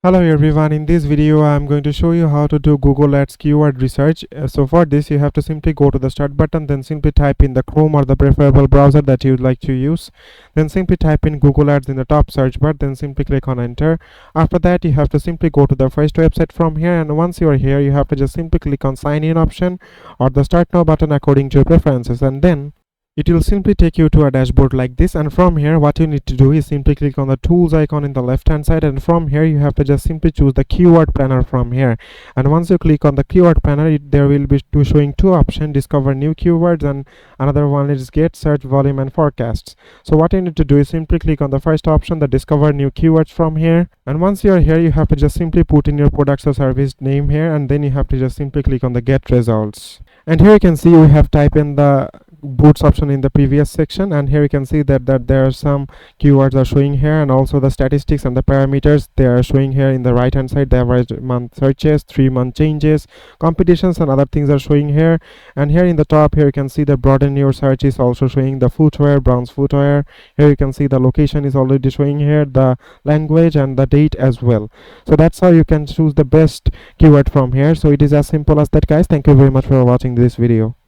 Hello everyone, in this video I am going to show you how to do Google Ads keyword research. So for this you have to simply go to the start button, then simply type in the Chrome or the preferable browser that you would like to use. Then simply type in Google Ads in the top search bar, then simply click on enter. After that you have to simply go to the first website from here, and once you are here you have to just simply click on sign in option or the start now button according to your preferences, and then it will simply take you to a dashboard like this. And from here what you need to do is simply click on the tools icon in the left hand side, and from here you have to just simply choose the keyword planner from here. And once you click on the keyword planner, there will be showing two options: discover new keywords, and another one is get search volume and forecasts. So what you need to do is simply click on the first option, the discover new keywords from here. And once you are here you have to just simply put in your products or service name here, and then you have to just simply click on the get results. And here you can see we have typed in the boots option in the previous section, and here you can see that there are some keywords are showing here, and also the statistics and the parameters they are showing here in the right hand side. The average month searches, 3-month changes, competitions, and other things are showing here. And here in the top here you can see the broaden your search is also showing the footwear, bronze footwear. Here you can see the location is already showing here, the language and the date as well. So that's how you can choose the best keyword from here. So it is as simple as that, guys. Thank you very much for watching this video.